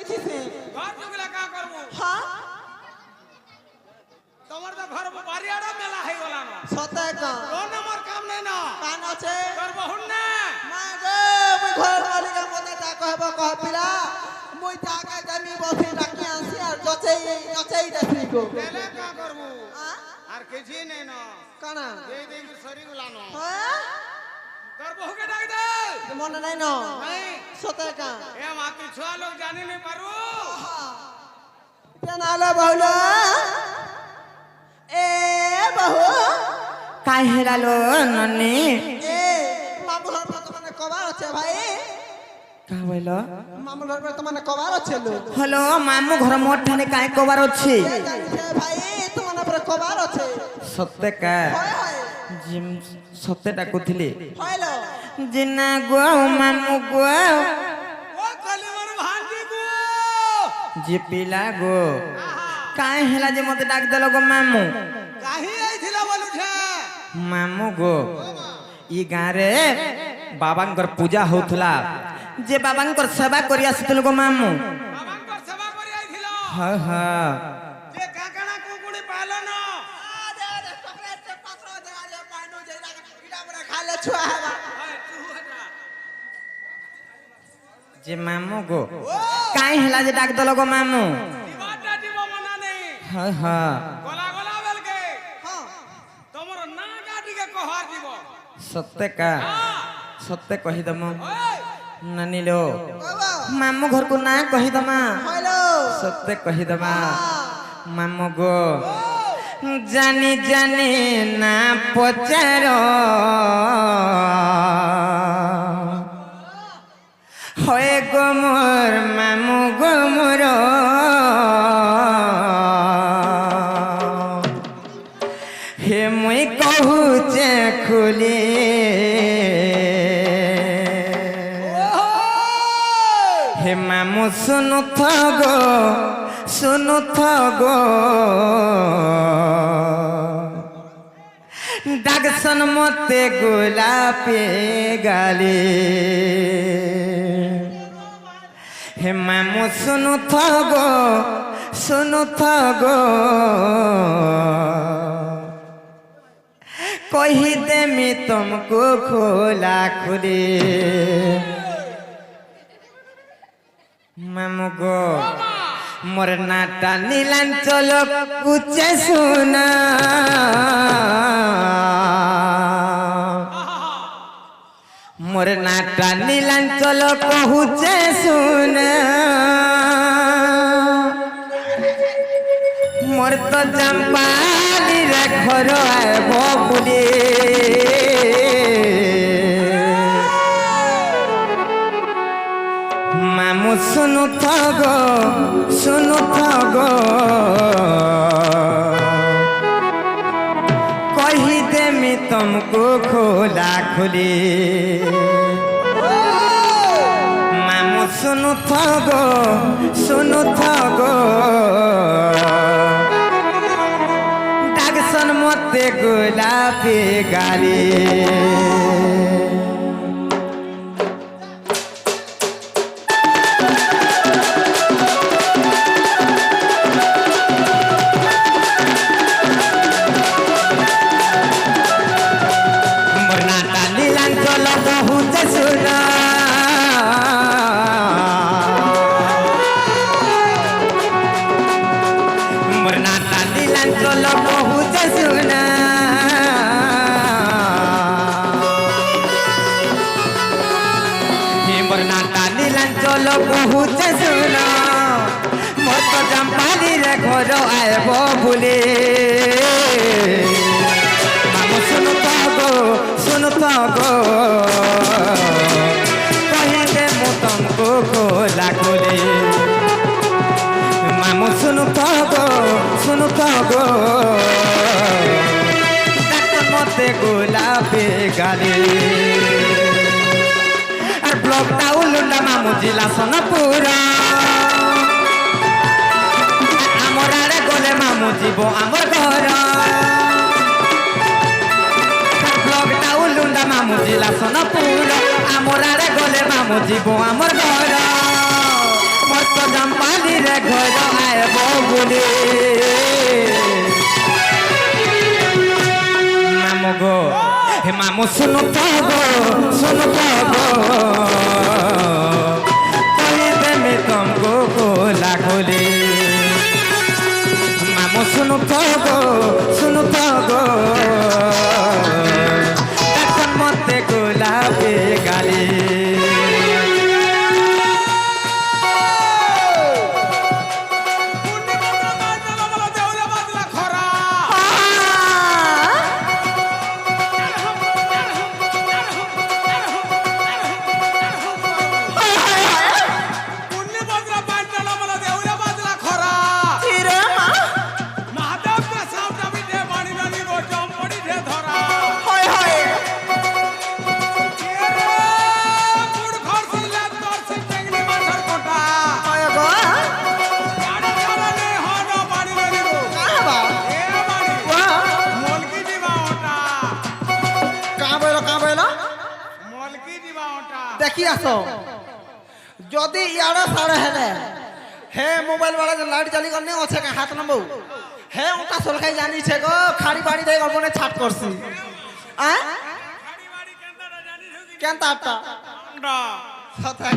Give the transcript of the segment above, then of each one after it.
देखी से घर जुगला का करबो हाँ তোমার তো ঘর বাড়িয়াড়া মেলা হই গলা না সতে কা কোন আমার কাম নাই না কান আছে তোর বহুন না মা গো মুই ঘর মালিকা মতে তা কহব কহ পিলা মুই জায়গা জমি বসি রাখি আনছি আর জচেই দেখি গো তেলে কা করবো আ আর কিছু নাই না কানা দেই দেই সরি গলা না হ্যাঁ তোর বহুকে ডাক দে মনে নাই না নাই সতে কা এ মাতি ছুয়া লোক জানি নাই পারু জানালে বহুলা এ বহু কাই হেরালো ননি এ মামু ঘর পর তোমানে কবার আছে ভাই কা বইল মামু ঘর পর তোমানে কবার আছে লো হলো মামু ঘর মোর ঠানে কাই কবার আছে জানিছে ভাই তোমানে পর কবার আছে সত্যে কা হয় হয় জিম সত্যে ডাকুথিলি হইলো জিনা গো মামু গো ও কলিমর ভাঞ্জি গো যে পিলা গো কাই হেলা যে মতে ডাক দেলো গো মামু কাহি আইছিলা বলুছে মামু গো ই গাঁরে বাবাঙ্কর পূজা হউথলা যে বাবাঙ্কর সেবা করি আসিছিল গো মামু বাবাঙ্কর সেবা করি আইছিল হ্যাঁ হ্যাঁ যে কাকানা কুকুড়ি পালো না চকলেট से पात्रो दे आले पाइनो जे इडा बड़ा खाले छुआ हवा হয় তুই এটা যে মামু গো কাই হেলা যে ডাক দেলো গো মামু দিবাটা দিব মনা নেই হ্যাঁ হ্যাঁ গলা গলা বেলকে हां তোমার না গাটিকে কহার দিব সত্যে কা সত্যে কহি দম ওই নানিলো बाबा মামু ঘর কো না কহি দমা হইলো সত্যে কহি দমা মামু গো জানি জানি না পচার হয় গো মোর মামু গো মোর হে মুই কহুছে খুলি হে মামু শুনু গো শুনু গো ডাকসন মতে গোলাপে গালে হে মামু শুনু গো শুনু গো কহি দেমি তুমকো খোলা খুলে মামু গো মোর নাটা নীলাঞ্চল কুচে শোনা মোর নাটা নীলাঞ্চল কহুচে শোনা মোর তো চম্পালি রে ঘর আইব বলি মামু শুনু গো শুনু গো কহি দেমি তুমকো খোলা খুলি মামু শুনু গো শুনু গো ডাকসন মতে গোলাপি গালি নীলাঞ্চল বহুতে শুনা মোর তো চম্পালি রে ঘর আইব বলে মামু শুনু গো শুনু গো কহি দে মু তুমকো খোলা খুলে মামু শুনু গো শুনু গো ডাক মতে গোলাপে গালে ব্লক টাউলুন্ডা মামু জিলা সোনাপুরা আমার আড়ে গলে মামু জীব আমার ঘর ব্লক টাউলুন্ডা মামু জিলা সোনাপুরা আমার আড়ে গলে মামু জীব আমার ঘর মত জাম্পা ঘর আইব বলে মামু গো হে মামু শুনো তো গো কইদেমি তমকো কোলা কোলে মামু শুনো তো গো এখন মতে গোলাপে গালি দেখি আসো যদি ইয়াড়া সাড়ে হেলে হে মোবাইল वाला লাইট জ্বালি করনে আছে কা হাত নামবো হে ওটা সলখাই জানিছে গো খাড়ি বাড়ি দেই গলবনে ছাট করছি আ কেনতা আটা সতা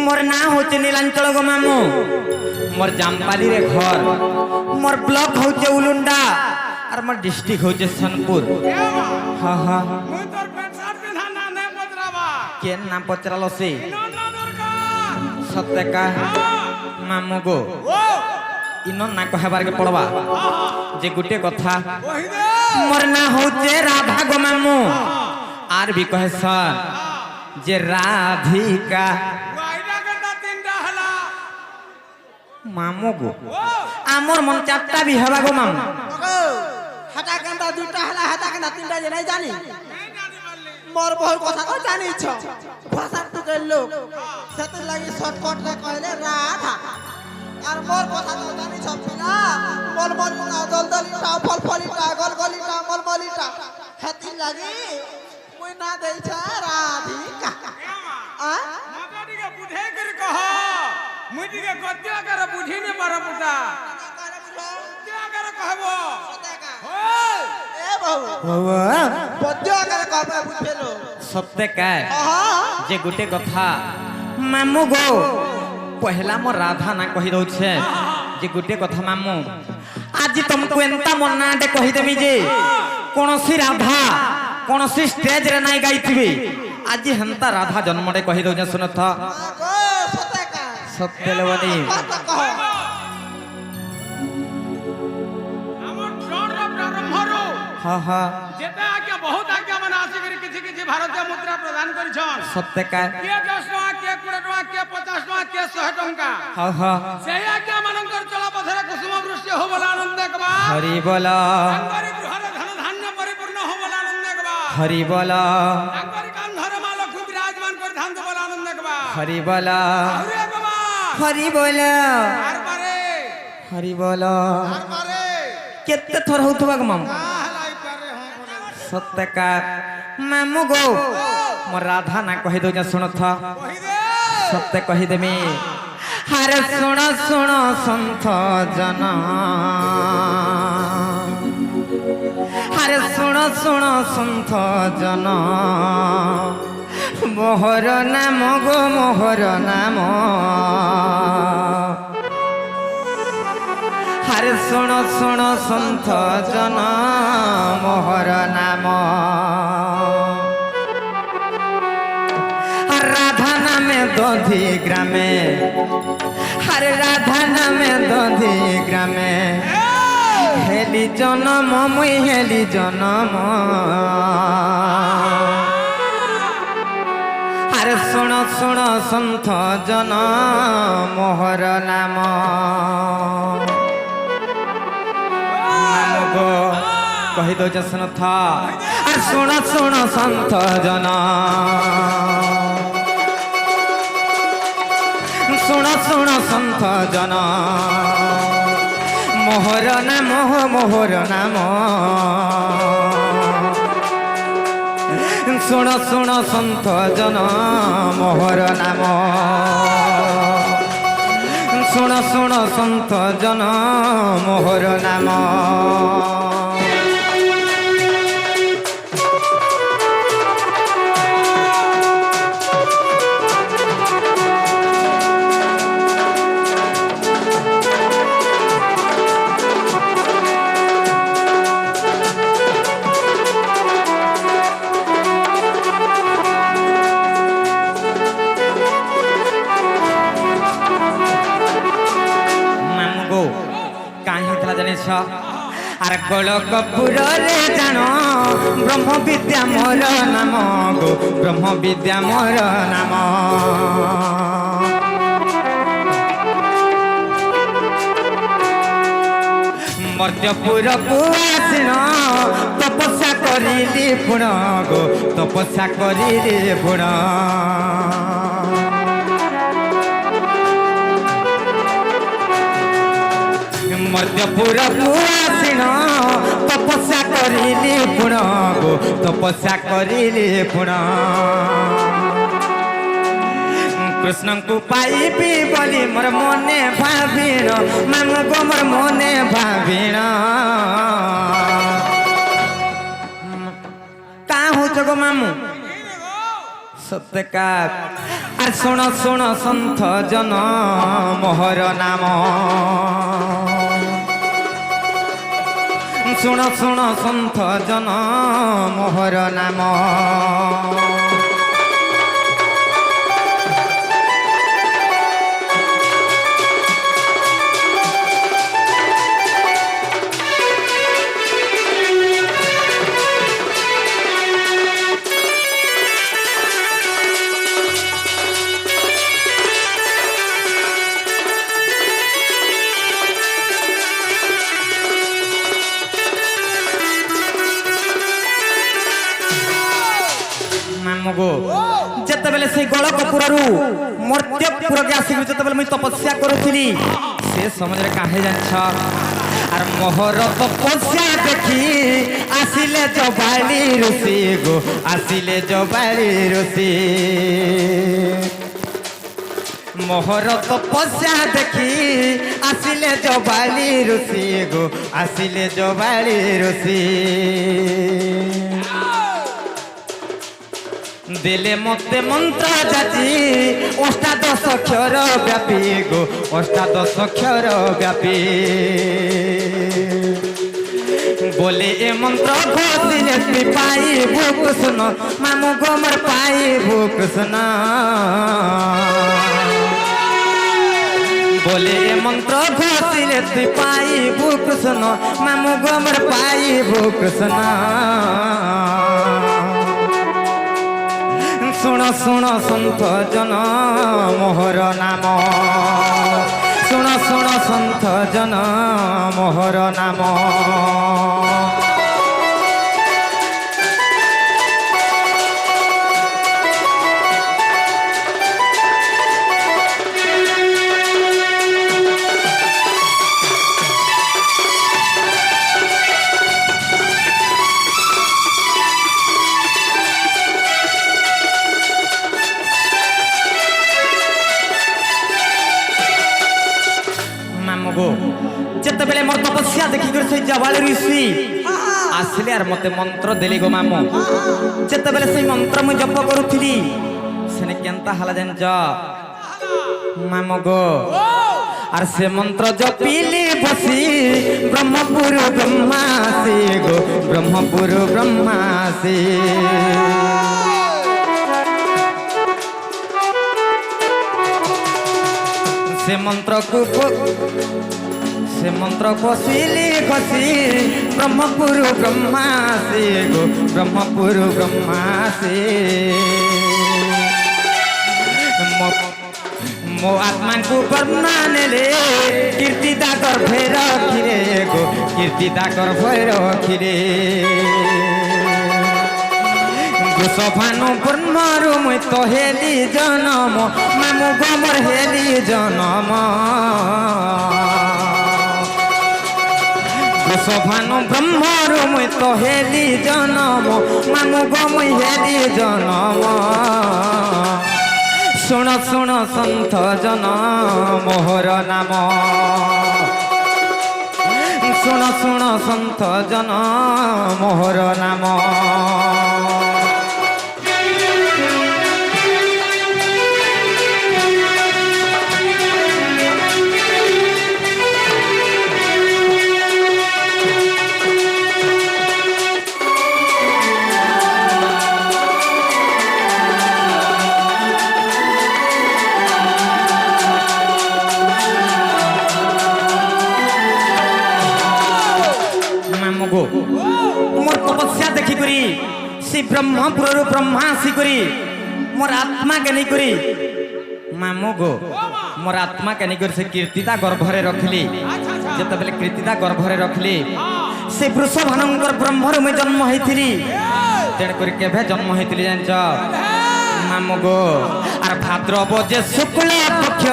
मोर ना होचे नीलांचल गो मामू मोर जामपाली रे घर मोर ब्लॉक होचे उलुंडा और मोर डिस्ट्रिक्ट होचे सोनपुर हां हां मुई तोर पेट साथ में ना ने पचरावा केन नाम पचरालो से सत्य का मामू गो इनो ना कहबार के पड़वा जे गुटे कथा मोर ना होचे राधा गो मामू आर भी कहे सर जे राधिका मामू गो आमर मन चारटा भी हवा गो मामू हटा कांदा दुटा हला हटा कांदा तीनटा जे नहीं जानी मोर बहुत कथा को जानी छ भाषा तो के लोग सेते लागि शॉर्टकट रे कहले राधा আর মোর কথা তো জানি সব না মোর মন না দলদলিটা ফলফলিটা গলগলিটা মলমলিটা হেতি লাগি মুই না দেইছা রাধিকা আ মাগাটিকে বুঝাই করে কহ মুই টিকে গদ্য করে বুঝি নে পার পুতা গদ্য করে কহব ওই এ বাবু গদ্য করে কবে বুঝেলো সত্য কায় যে গুটে কথা মামু গো पहला मोर राधा ना कहि दउ छे जे गुटे कथा मामू आज तुमको एंता मन्ना दे कहि देमी जे कोनोसी राधा कोनोसी स्टेज रे नाइ गाइथिबी आज हंता राधा जन्म रे कहि दउ जे सुन त सत्य लेवनी हमर जड़ ब्रह्मरो हां हां जेता आज्ञा बहुत आज्ञा मन आसी करी किछि किछि भारतीय मुद्रा प्रदान करि छन सत्य का के 10 टका के 20 टका के 50 टका के 100 टका हां हां से आज्ञा मनंकर चला पथरे कुसुम वृष्टि हो बोला आनंद कबा हरि बोला अंगरी गृहरे धन धान्य परिपूर्ण हो बोला आनंद कबा हरि बोला अंगरी कांधरे मां लक्ष्मी विराजमान ধান তো বলা আনন্দ একবার হরি বল আরে একবার হরি বল আর পারে হরি বল আর পারে কেতে থর হউথবা গো মামু হালাই পারে হ্যাঁ বলে সত্যকার মামু গো মোর রাধা না কহি দઉં শুনো থ কহি দে সত্য কহি দেমি আরে শুণ শুণ সন্থ জন আরে শুণ শুণ সন্থ জন মোহর নাম গো মোহর নাম আরে শুণ শুণ সন্থ জন মোহর নাম রাধা নামে দধি গ্রামে আরে রাধা নামে দধি গ্রামে হেলি জনম মুই হেলি জনম আরে শুণ শুণ সন্থ জন মোহর নাম গো কহি দઉં শুন থ আর শুণ শুণ সন্থ জন শুণ শুণ সন্থ জন মোহর নাম মোহর নাম শুণ শুণ সন্থ জন মোহর নাম শুণ শুণ সন্থ জন মোহর নাম জানিস আর গোলকপুরে জান ব্রহ্ম বিদ্যা মোর নাম গো ব্রহ্ম বিদ্যা মোর নাম মর্ত্যপুরকু আসিন তপস্যা করিলি পুণ গো তপস্যা করিলি পুণ মর্ত্যপুরকু আসিন তপস্যা করিলি পুণ গো তপস্যা করিলি পুণ কৃষ্ণଙ୍କୁ পাইবি বলি মোর মনে ভাবিণ মামু গো মোর মনে ভাবিণ কা হউছ গো মামু সত্যকার আর শুণ শুণ সন্থ জন মোহর নাম শুণ শুণ সন্থ জন মোহর নাম গো যেতবেলে সেই গোলকপুরু মর্ত্যপুরকে আসি যেতবেলে মুই তপস্যা করুছিলি সে সমୟରେ কাহে জানিছ আর মোহর তপস্যা দেখি আসিলে জবালি ঋষি গো আসিলে জবালি ঋষি মোহর তপস্যা দেখি আসিলে জবালি ঋষি গো আসিলে জবালি ঋষি দিলে মতে মন্ত্র যাচি অষ্টাদশ অক্ষর ব্যাপী গো অষ্টাদশ অক্ষর ব্যাপী বলে এ মন্ত্র ঘোষিলে তুই পাইবু কৃষ্ণ মামু গো মোর পাইবু কৃষ্ণ বলে এ মন্ত্র ঘোষিলে তুই পাইবু কৃষ্ণ মামু গো মোর পাইবু কৃষ্ণ শুণ শুণ সন্থ জন মোহর নাম শুণ শুণ সন্থ জন মোহর নাম তপস্ୟା ଦେଖିକରି ସେ ଜବାଳି ଋଷି ଆସିଲେ ଆର ମତେ ମନ୍ତ୍ର ଦେଲେ ଗো ମାମୁ ଯେତେବେଳେ ସେଇ ମନ୍ତ୍ର ମୁଁ ଜପ କରୁଥିଲି ସେନେ କେନ୍ତା ହେଲା ଜାଣିଛ ମାମୁ ଗো আর সে মন্ত্র জপিলে বসি ব্রহ্মপুর ব্রহ্মাসি গো ব্রহ্মপুর ব্রহ্মাসি সে মন্ত্র কষিলি কষি ব্রহ্মপুর ব্রহ্মাসি গো ব্রহ্মপুর ব্রহ্মাসি মো আত্মা কু বর্ণা নেলে কীর্তিতা গর্ভে রখিরে গো কীর্তিতা গর্ভে রখিরে গোসভানু ব্রহ্মরু মুই তো হেলি জনম মামু গমর হেলি জনম গোসভানু ব্রহ্মরু মুই তো হেলি জনম মামু গমই হেলি জনম শুণ শুণ সন্থ জন মোহর নাম শুণ শুণ সন্থ জন মোহর নাম मोर तपस्या देखी करी से ब्रह्मपुर ब्रह्मा आसी करी मोर आत्मा के नहीं करी मामो गो मोर आत्मा के नहीं करी से कीर्तिता गर्भरे रखली जत बेले कीर्तिता गर्भरे रखली से वृषभानंकर ब्रह्मर में जन्म होइथिली तेण करी केभे जन्म होइथिली जानछ मामो गो आर भाद्रव जे शुक्ल पक्ष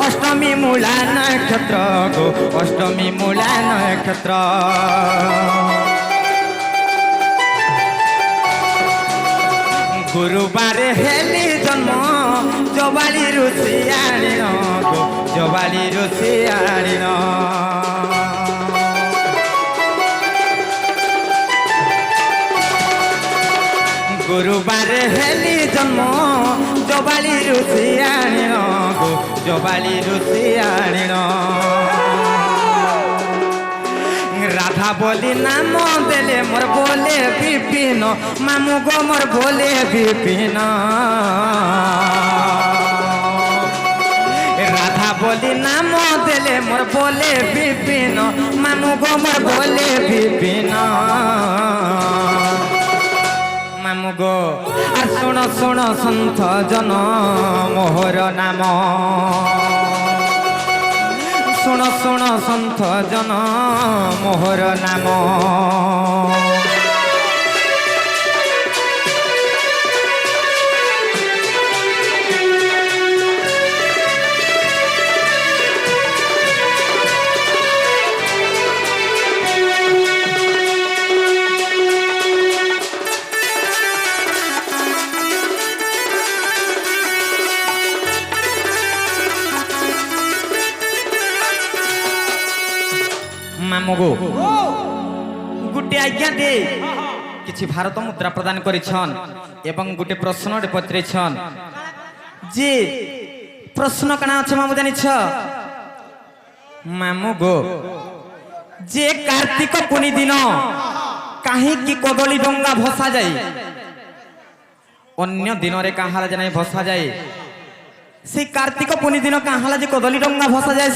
अष्टमी मूला नक्षत्र गो अष्टमी मूला नक्षत्र गुरुवार हेली जन्म जबाली ऋषि आनिन गो जबाली ऋषि आनिन गुरुवार हेली जन्म जबाली ऋषि आनिन गो जबाली ऋषि आनिन राधा बोली नाम देले मोर बोले विपिन मामू गो मोर बोले विपिन राधा बोली नाम देले मोर बोले विपिन मामू गो मोर बोले विपिन मामू गो आर सुन सुन सन्थ जन मोहर नाम सुन सुन सन्थ जन मोहर नाम मामगो गुटे आज्ञा दे किछि भारत मुद्रा प्रदान करिछन एवं गुटे प्रश्न डे पत्रेछन जे प्रश्न कना अछि मामु जानि छ मामगो जे कार्तिक पुनी दिन काहे कि कदली डंगा भसा जाय अन्य दिन रे काहाला जने भसा जाय से कार्तिक पुनी दिन काहाला जे कदली डंगा भसा जाय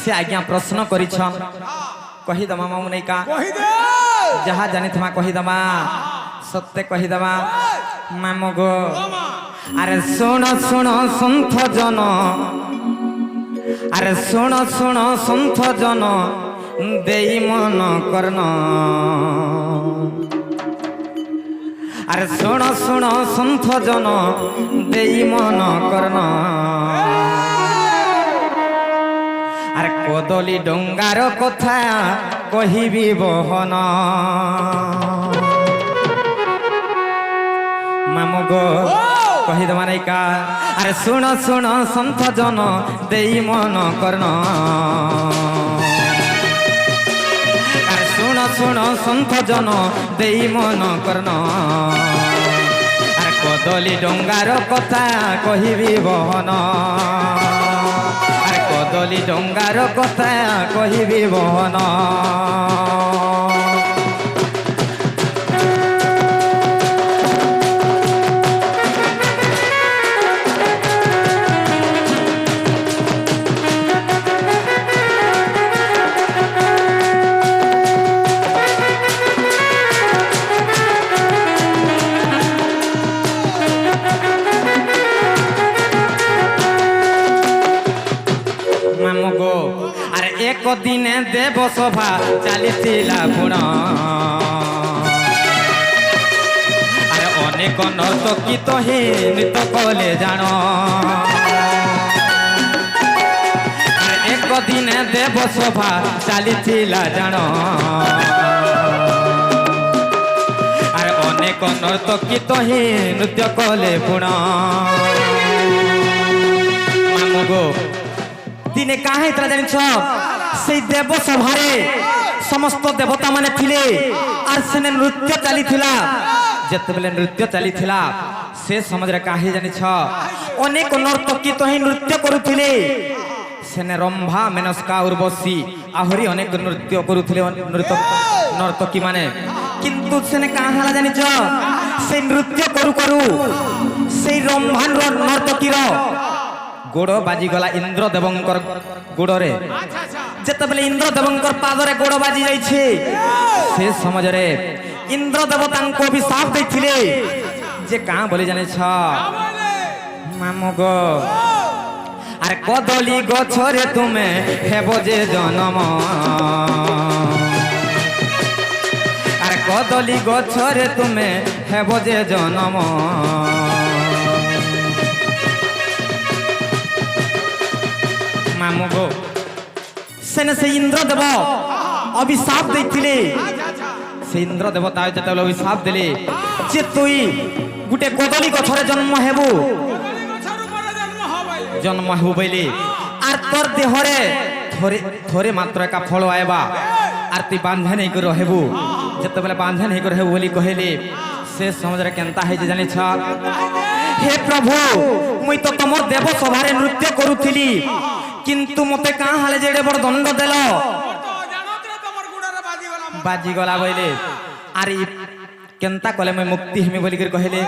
से आज्ञा प्रश्न करिछन कहि दमा मामु नै का कहि दे जहा जानि थमा कहि दमा सत्य कहि दमा मामु गो अरे सुन सुन सन्थ जन अरे सुन सुन सन्थ जन देई मन करन अरे सुन सुन सन्थ जन देई मन करन अरे कदली डंगार कथा कहिबी बहन मामु गो कहि दमा नै का अरे सुन सुन सन्थ जन देई मन करन শুণ সন্থ জন দেই মন কর্ণ আর কদলি ডঙ্গার কথা কহিবি বহন আর কদলি ডঙ্গার কথা কহিবি বহন মামুগো আর এক দিনে দেব সভা চালিছিলা গুণ আর অনেক নর্তকিত হে নৃত্য কলে জাণ আর এক দিনে দেব সভা চালিছিলা জাণ আর অনেক নর্তকিত হে নৃত্য কলে গুণ মামুগো দিনে কাহা হইতলা জানিছ সেই দেব সভারে সমস্ত দেবতা মানে থিলে আর সেনে নৃত্য চালিছিলা যেতবেলে নৃত্য চালিছিলা সে সমাজরে কাহে জানিছ অনেক নর্তকী তো হি নৃত্য করুথিলে সেনে রম্ভা মেনস্কা উর্বশী আহরি অনেক নৃত্য করুথিলে নর্তকী মানে কিন্তু সেনে কাহা হলা জানিছ সেই নৃত্য করু করু সেই রম্ভা নর্তকীর গোড় বাজিগলা ইন্দ্রদেবঙ্কর গোড়রে যেতবেলে ইন্দ্রদেবঙ্কর পাদরে গোড় বাজি যাইছে সে সমাজরে ইন্দ্রদেব তাঙ্কু অভিশাপ ଦେଇଥିଲେ যে কাঁ বলি জানিছ মামুগো আর কদলি গছরে তুমি হেব যে জনম আর কদলি গছরে তুমি হেব যে জনম মামুগো সেনে সেই ইন্দ্রদেব অভিশাপ ଦେଇଥିଲେ সেই ইন্দ্রদেব তাই যেতবেলে অভিশাপ দেলে যে তুই গোটে কদলী গছরে জন্ম হেবু জন্ম হেবু বইলে আর তোর দেহরে থরে মাত্র একা ফল আইবা আর তুই বাঁধে নেই করে হেবু যেতবেলে বাঁধে নেই করে হেবু বলি কহিলে সে সমাজরে কেনতা হয়েছে জানিছ হে প্রভু মুই তো তোমার দেব সভারে নৃত্য করুথিলি কিন্তু মতে কাঁ হালে যে বড় দণ্ড দেল বাজিগলা বইলে আর কেনতা কলে মুই মুক্তি হেমি বলি কহিলে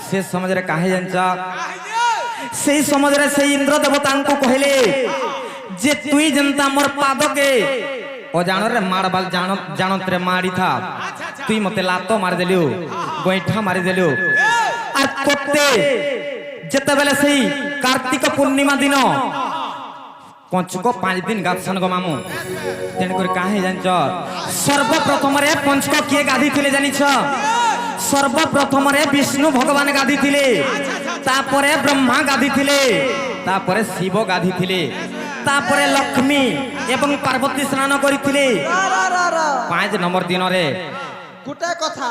সে সমাজরে কাহে জানছ সেই সমাজরে সেই ইন্দ্র দেবতাঙ্কু কহিলে যে তুই যেনতা মোর পাদকে অজাণরে মারবাল জানতরে মারি থা তুই মতে লাত মারি দেলু গোইঠা মারি দেলু আর তোতে যেতবেলে সেই কার্তিক পূর্ণিমা দিন পঞ্চক 5 দিন গাধছন গো মামু তেন করে কাহে জানছ সর্বপ্রথমরে পঞ্চক কিয়ে গাধিছিলে জানিছ সর্বপ্রথমরে বিষ্ণু ভগবান গাধিছিলে তারপরে ব্রহ্মা গাধিছিলে তারপরে শিব গাধিছিলে তারপরে লক্ষ্মী এবং পার্বতী স্নান করিଥିଲେ 5 নম্বর দিনরে গোটে কথা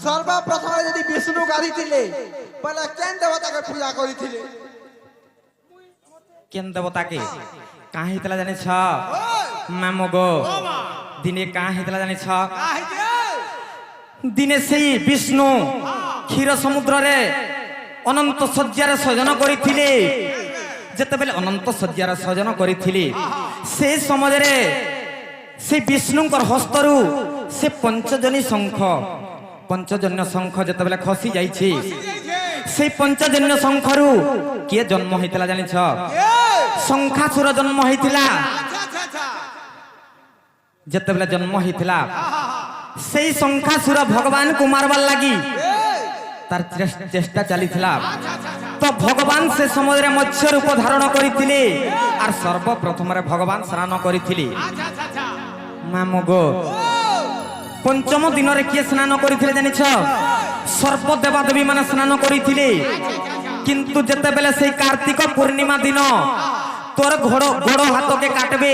সর্বপ্রথমে যদি বিষ্ণু গাধিছিলে বলে কেন দেবতাকে পূজা করিছিলে কেন দেবতাকে কাঁ হইতলা জানিছ মামুগো দিনে কাঁ হইতলা জানিছ দিনে সেই বিষ্ণু ক্ষীর সমুদ্রে অনন্ত শয্যার সজন করিଥିଲେ যেতবেলে অনন্ত শয্যার সজন করিଥିଲେ সেই সমাজরে সেই বিষ্ণুঙ্কর হস্তরু সে পঞ্চজন্য শঙ্খ যেতবেলে খসি যাইছে সেই পঞ্চজন্য শঙ্খরু কিয়ে জন্ম হইতলা জানিছ শঙ্খাসুর জন্ম হইতলা যেতবেলে জন্ম হইতলা সেই শঙ্খাসুর ভগবান কু মারবার লাগি তার চেষ্টা চালিছিলা তো ভগবান সে সমুদ্রে মৎস্য রূপ ধারণ করিଥିଲେ আর সর্বপ্রথমরে ভগবান স্নান করিଥିଲେ মামুগো পঞ্চম দিনরে কিয়ে স্নান করিଥିଲେ জানিছ সর্ব দেবাদেবী মানে স্নান করিଥିଲେ কিন্তু যেতবেলে সেই কার্তিক পূর্ণিমা দিন তোর গোড় হাতকে কাটবে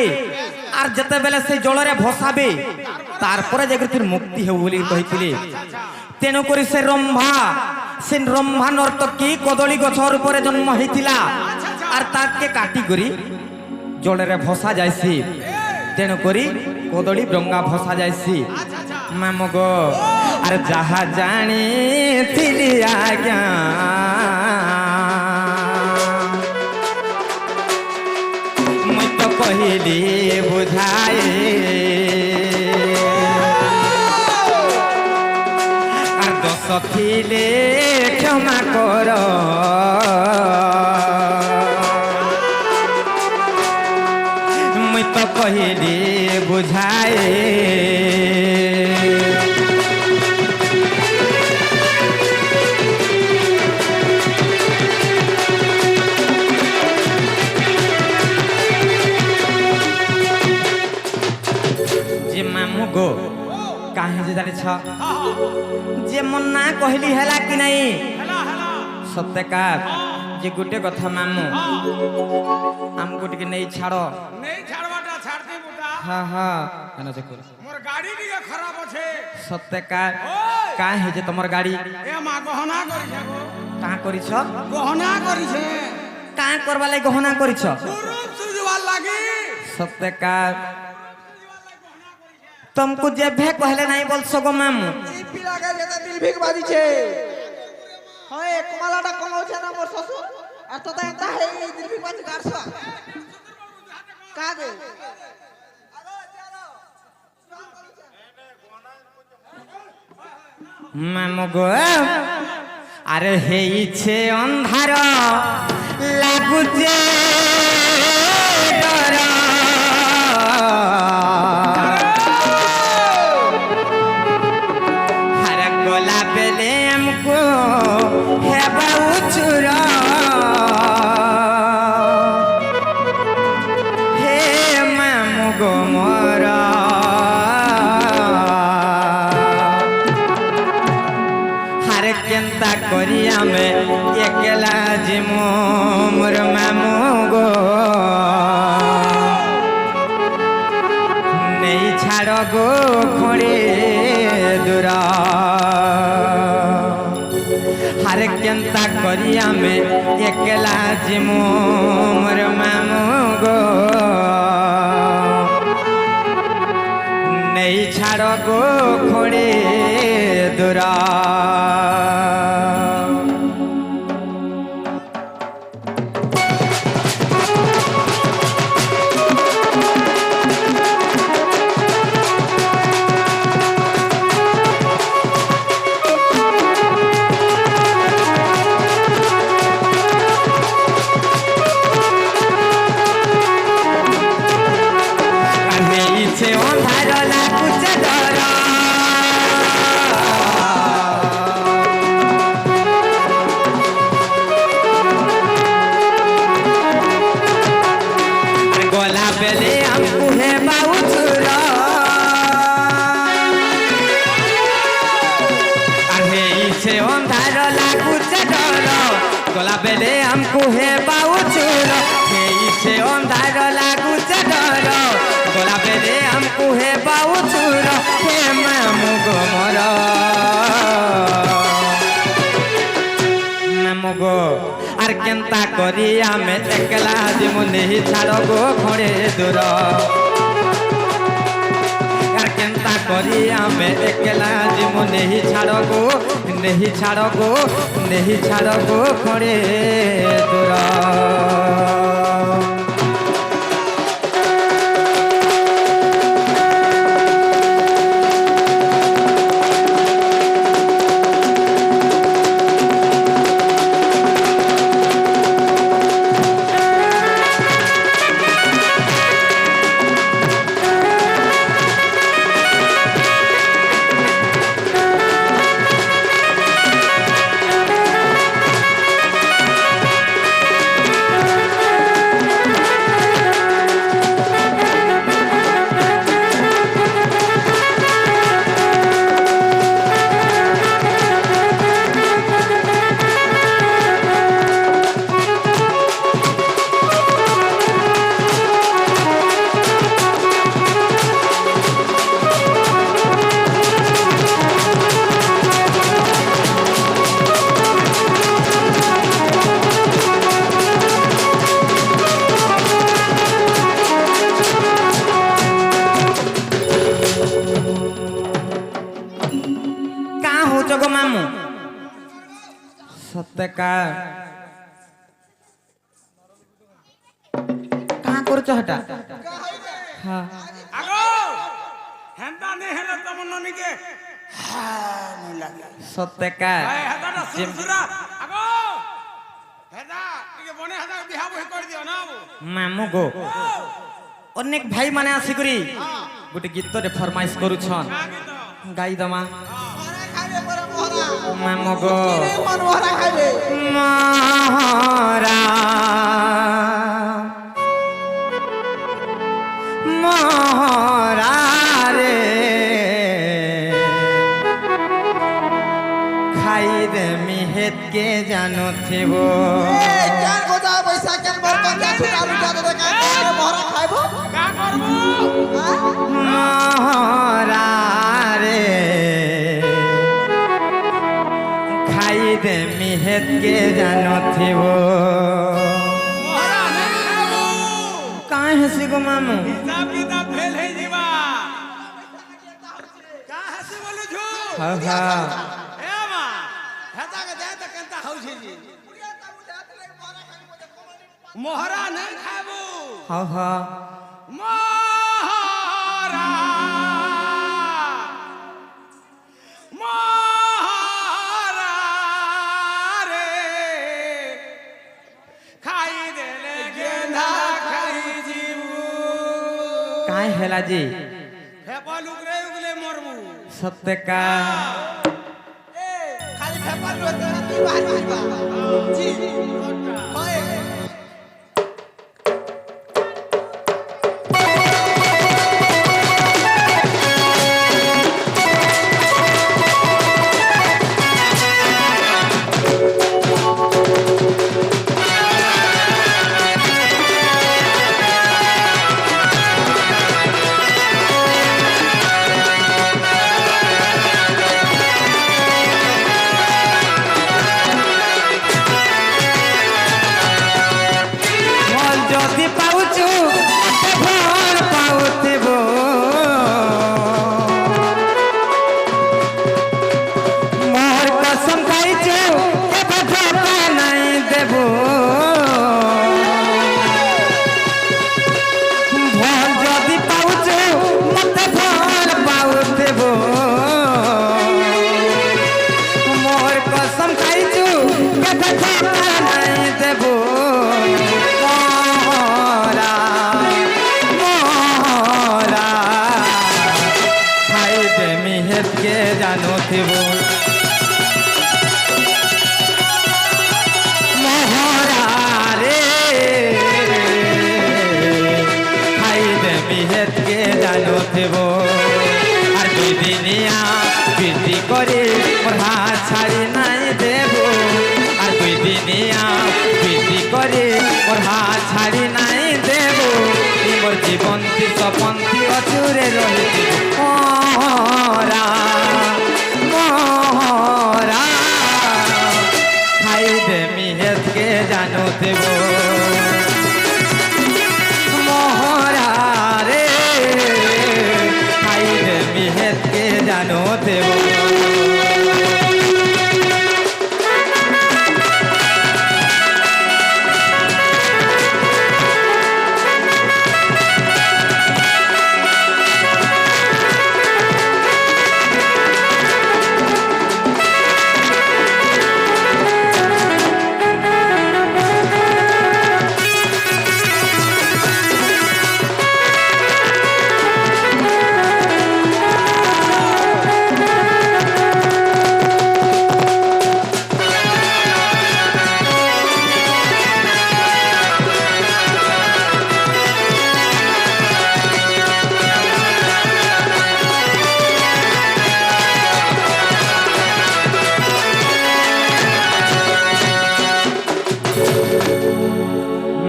আর যেতবেলে সেই জলরে ভসাবে তারপরে যে মুক্তি হেব বলি কহিଥିଲେ তেণু করে সে রম্ভা নর্তকী কদলী গছর উপরে জন্ম হইছিলা আর তাকে কাটি করি জলরে ভসা যাইছি তেণু করি কদলী ডঙ্গা ভসা যাইছি আচ্ছা আচ্ছা মামু গো আর যাহা জানিଥିଲି আজ্ঞা মুই তো কহিলি বুঝাই আর দোষ থিলে ক্ষমা কর মুই তো কহিলি বুঝাই যে মামু গো কাহে যে জানিছ যে মন না কহিলি হেলা কি নাই হেলা হেলা সত্যকার যে গোটে কথা মামু আমকো টিকে নেই ছাড় নেই ছাড়বাটা ছাড় দে বুটা হ্যাঁ হ্যাঁ কেন যে কর মোর গাড়ি দিকে খারাপ আছে সত্যকার ওই কাহে যে তোমার গাড়ি এ মা গহনা করিছে গো কা করিছ গহনা করিছে কা করবা লাই গহনা করিছ পুরুষ সুজওয়াল লাগি সত্যকার तुमको जे भे कहले नहीं बोल सको मामू এই পিলাকে যেতে দিল ভিক বাজিছে হয় কমালাটা কমাউছে না মোর শ্বশুর আর তো তাই তা এই দিল ভিক বাজি কারছ কাগে মামু গো আরে হেইছে অন্ধার লাগুছে ডর हर गोला बेले हमको है बहुचुरा हे मामू गो मोरा हर केंता करिया में एकला जिमो मोर मामू गो नहीं छाड़ गो खोड़े दूरा हर केंता करिया में एकला जिमो मोर मामू गो नहीं छाड़ गो खोड़े दूरा হেইছে অন্ধার লাগুছে ডর গলা বেলে আমকু হে বাউচুর আর হেইছে অন্ধার লাগুছে ডর গলা বেলে আমকু হে বাউচুর হেইছে অন্ধার লাগুছে ডর গলা বেলে আমকু হে বাউচুর হে মামু গো মোর মামু গো আর কেনতা করি আমি একলা দিমু নেহি ছাড় গো খড়ে দূর আর কেনতা করি আমি একলা দিমু নেহি ছাড় গো নেহি ছাড় গো খড়ে দূর সত্যকা কাঁ করছ হটা হ্যাঁ আগো হেন্তা নে হেলে তম ননিকে নি লাগে সত্যকা ভাই হেদাটা সুরসুরা আগো হেদা টিকে বনে হেদা বিহা বহি করে দিও না মামু গো অনেক ভাই মানে আসিকরি গোটে গীতরে ফরমাইশ করুছন আগে তো গাই দমা মহরা খাইবে পরে মহরা মামু গো কিরে মন মহরা খাইবে মহারা মহারা রে খাই দে মিহেত কে জানো থিব এই কেন গোজা পয়সা কেন বর কঞ্জা ছুটালু জাদু দেখাই পরে মহরা খাইবো কা করবো হ্যাঁ? মহারা রে খাই দে মিহেত কে জানো থিব মহারা নে খাবো কাই হসি গো মামু হিসাব কিতাব ফেল হই ଯିବା কা হাসি বলু छु হা হা এ মা হেতা কে দে তে কেনতা হউছি জি মহারা নে খাবো হা হা মহারা মহারা রে খাই দেলে গেন্দা খাই জিবু কাই হেলা জি ফেপা লুকরে উগলে মরবু সত্যকা এ খালি পেপার রতে না তুই বাহির বাহির জি হয় মল যদি পাউছু ভর পাউথিব মোর কসম খাইছু এবে ধোকা নাই দেব ভর যদি পাউছু মতে ভর পাউথিব মোর কসম খাইছু এবে ধোকা নাই দেব মহরা মহরা খাইবে মিহেত কে জানো থিব মহরা রে খাইবে মিহেত কে জানো থিব আর দুই দিনিয়া বৃদ্ধি করে মোর হাত ছাড়ি নাই দেব আর দুই দিনিয়া বৃদ্ধি করে মোর হাত ছাড়ি নাই দেব মোর জীবন তীর্থপন্থী অচুরে রহিছি মহরা মহরা খাই দে মিহেত কে জানো দেব মহরা রে খাই দে মিহেত কে জানো দেব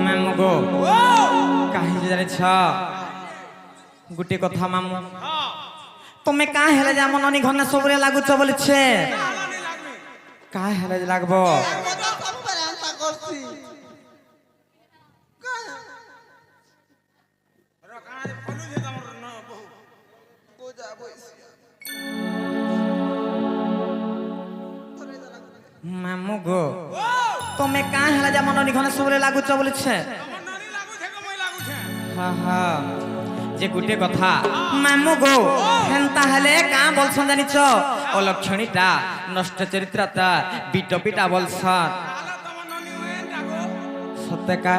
ମାମୁ ଗୋ କାହିଁ ଜାଣିଛ ଗୋଟିଏ କଥା ମାମୁ তুমি কা হেলে যে আমার ননি ঘনে সবরে লাগুছ বলছে আলানি লাগবে কা হেলে যে লাগব মজা সব করে আনতা করছি রকানা ফলু যে তোমার ন বহু গোজা পয়সা মামু গো ও তুমি কাঁ হেলা যে মন নিঘনে সবলে লাগুছ বলিছে আমার ননি লাগুছে কে মই লাগুছে হা হা যে গুটে কথা মামু গো হেনতা হেলে কাঁ বলছন জানিছ অলক্ষণীটা নষ্ট চরিত্রতা বিটপিটা বলছন তাহলে তোমার ননি ওয়েন যাগো সত্যকা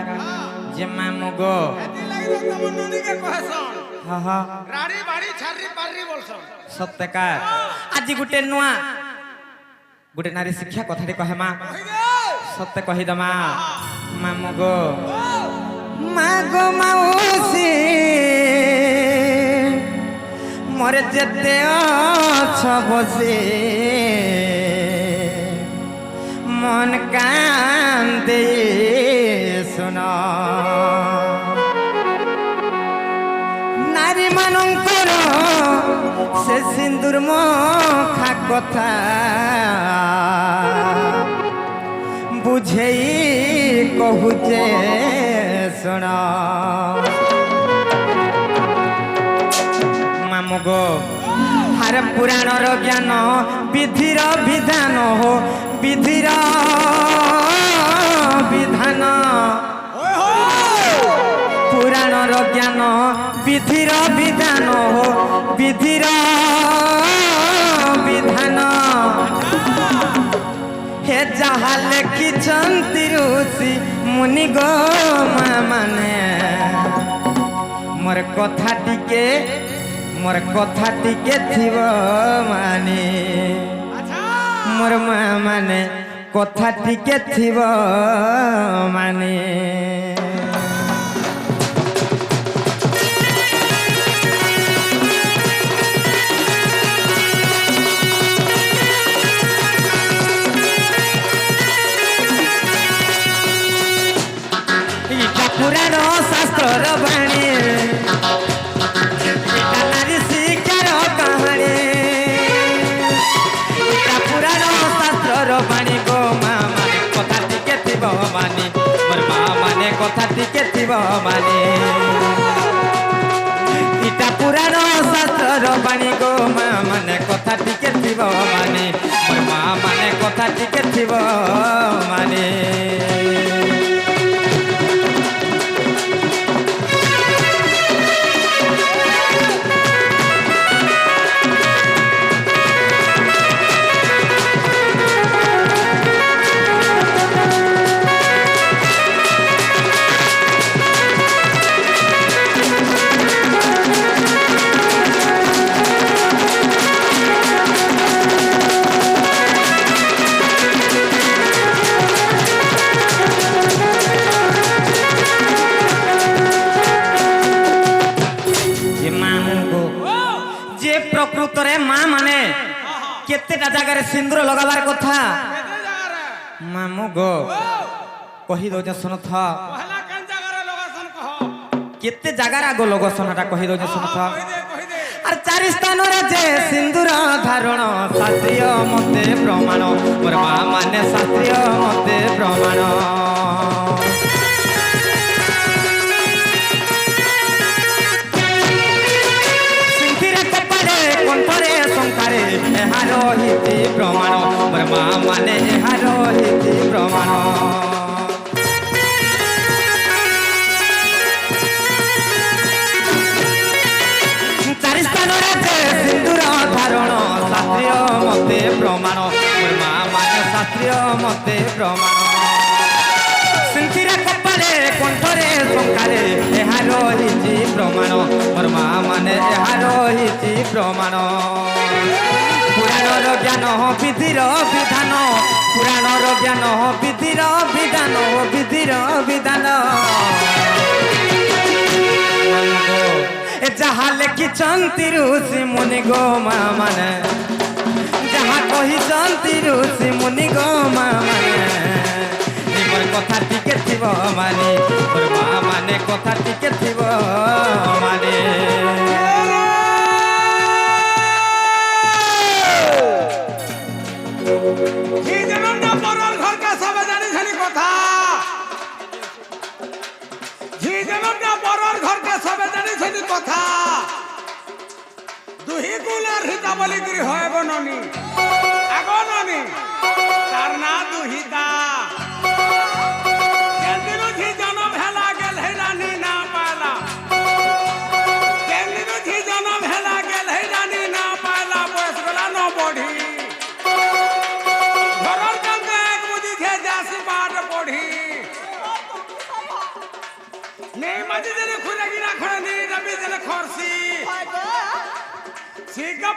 যে মামু গো এতি লাগি তো তোমার ননিকে কহেছন হা হা রাড়ি বাড়ি ছাড়ি পারি বলছন সত্যকা আজি গুটে নুয়া গুটে নারী শিক্ষা কথাটি কহে মা কই গে সত্য কহি দমা মামু গো মা গো মাউসি মরে যেতে অছ বসে মন কান্দে শুন নারী ମାନଙ୍କର ସେ ସିନ୍ଦୁର ମୁଖା କଥା ବୁଝେଇ କହୁଛେ ଶୁଣ ମାମୁ ଗୋ ହର ପୁରାଣର ଜ୍ଞାନ ବିଧିର ବିଧାନ ହୋ ବିଧିର ବିଧାନ পুরাণর জ্ঞান বিধির বিধান হো বিধির বিধান হে যাহা লেখিছন্তি ঋষি মুনি গো মানে মোর কথা টিকে থিব মানে মোর মানে কথা টিকে থিব মানে পুরাণ শাস্ত্রর বাণী নারী শিক্ষার কাহাণী পুরাণ শাস্ত্রর বাণী গো মা মানে কথা টিকে থিব মানে মোর মা মানে কথা টিকে থিব মানে ইটা পুরাণ শাস্ত্রর বাণী গো মা মানে কথা টিকে থিব মানে মোর মা মানে কথা টিকে থিব মানে প্রকৃতরে মা মানে কেতেটা জায়গায় সিন্দুর লগাবার কথা কেতে জাগারে মামু গো কহি দউছে শুনথ পহলা কেন জাগারে লগাছন কহ কেতে জায়গার আগ লগসনটা কহি দউছে শুনথ কই দে আর চারি স্থানরে যে সিন্দুর ধারণ শাস্ত্রীয় মতে প্রমাণ মোর মা মানে শাস্ত্রীয় মতে প্রমাণ কণ্ঠরে সংসারে এহার হিতি প্রমাণ মোর মা মানে এহার হিতি প্রমাণ চারি স্থানরে যে সিন্দুর ধারণ শাস্ত্রীয় মতে প্রমাণ মোর মা মানে শাস্ত্রীয় মতে প্রমাণ সিন্থিরে কপালে কণ্ঠরে সংসারে এহার হিতি প্রমাণ মোর মা মানে এহার হিতি প্রমাণ পুরাণর জ্ঞান বিধির বিধান পুরাণর জ্ঞান বিধির বিধান বিধির বিধান যাহা লেখিছন্তি ঋষি মুনি গো মা মানে যাহা কহিছন্তি ঋষি মুনি গো মা মানে মোর কথা টিকে থিব মানে মোর মা মানে কথা টিকে থিব মানে জি জনমটা পরর ঘর কা সবে জানিছনি কথা জি জনমটা পরর ঘর কা সবে জানিছনি কথা দুহি গুলার হিতা বলি করি হয় বননি আগো ননি তার না দুহিতা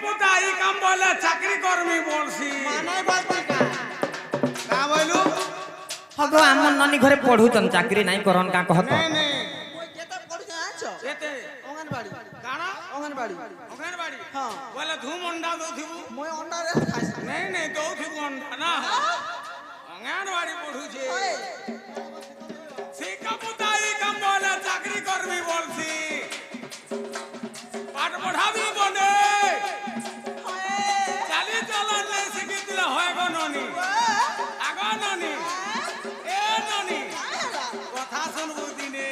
পুতা এই কাম বলে চাকরি করমি বলছি মানে বলতে কা কা বলু হগো আমার ননি ঘরে পড়ুচন চাকরি নাই করন কা কহত নেই নেই ওই কেতে পড়ছে আছো এতে অঙ্গনবাড়ি কানা অঙ্গনবাড়ি অঙ্গনবাড়ি হ্যাঁ বলে ধুম অন্ডা দৌথিবু মই অন্ডা রে খাইছি নেই নেই দৌথিবু অন্ডা না অঙ্গনবাড়ি পড়ুছে ওই শিক্ষা পুতা এই কাম বলে চাকরি করবি বলছি পাঠ পড়াবি বনে চালি চলন নেই শিখি দিলে হয় গো ননি আগ ননি এ ননি কথা শুনবু দিনে